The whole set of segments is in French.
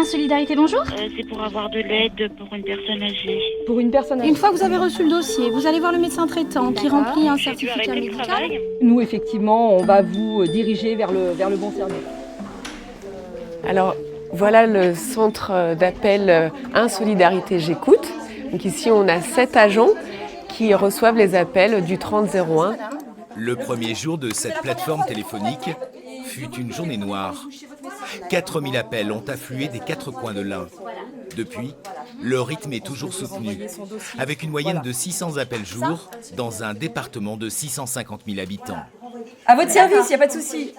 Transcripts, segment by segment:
Solidarité, bonjour. C'est pour avoir de l'aide pour une personne âgée. Pour une personne âgée. Une fois que vous avez reçu le dossier, vous allez voir le médecin traitant qui remplit un J'ai dû certificat arrêter le médical. travail. Nous, effectivement, on va vous diriger vers le bon service. Alors voilà le centre d'appel Solidarité J'écoute. Donc ici on a 7 agents qui reçoivent les appels du 3001. Le premier jour de cette plateforme téléphonique fut une journée noire. 4000 appels ont afflué des 4 coins de l'Ain. Depuis, le rythme est toujours soutenu, avec une moyenne de 600 appels jour dans un département de 650 000 habitants. À votre service, il n'y a pas de souci.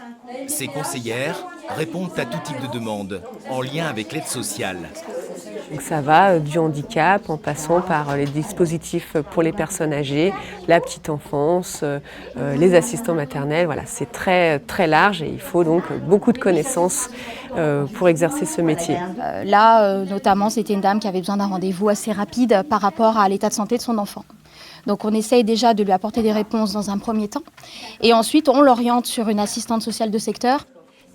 Ces conseillères répondent à tout type de demandes en lien avec l'aide sociale. Donc ça va du handicap en passant par les dispositifs pour les personnes âgées, la petite enfance, les assistants maternels. Voilà, c'est très, très large et il faut donc beaucoup de connaissances pour exercer ce métier. Notamment, c'était une dame qui avait besoin d'un rendez-vous assez rapide par rapport à l'état de santé de son enfant. Donc on essaye déjà de lui apporter des réponses dans un premier temps. Et ensuite, on l'oriente sur une assistante sociale de secteur.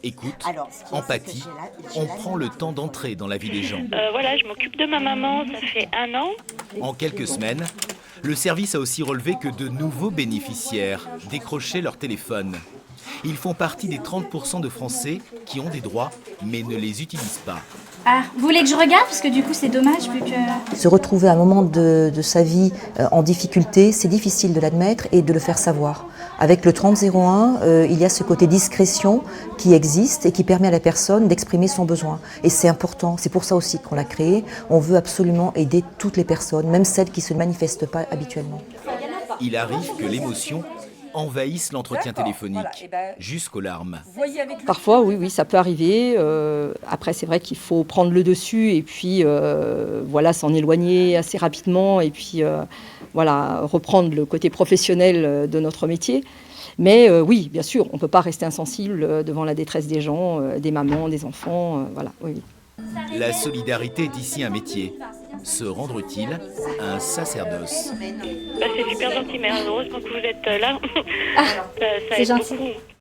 Écoute, empathie, on prend le temps d'entrer dans la vie des gens. Je m'occupe de ma maman, ça fait 1 an. En quelques semaines, le service a aussi relevé que de nouveaux bénéficiaires décrochaient leur téléphone. Ils font partie des 30% de Français qui ont des droits mais ne les utilisent pas. Ah, vous voulez que je regarde? Parce que du coup, c'est dommage vu que... Se retrouver à un moment de sa vie en difficulté, c'est difficile de l'admettre et de le faire savoir. Avec le 3001, il y a ce côté discrétion qui existe et qui permet à la personne d'exprimer son besoin. Et c'est important, c'est pour ça aussi qu'on l'a créé. On veut absolument aider toutes les personnes, même celles qui ne se manifestent pas habituellement. Il arrive que l'émotion envahisse l'entretien téléphonique, jusqu'aux larmes. Parfois, oui, ça peut arriver. Après, c'est vrai qu'il faut prendre le dessus et puis s'en éloigner assez rapidement et puis reprendre le côté professionnel de notre métier. Mais oui, bien sûr, on ne peut pas rester insensible devant la détresse des gens, des mamans, des enfants. Oui. La solidarité est ici un métier. Se rendre utile, un sacerdoce. C'est super gentil, mais heureusement que vous êtes là. Ça c'est aide gentil. beaucoup.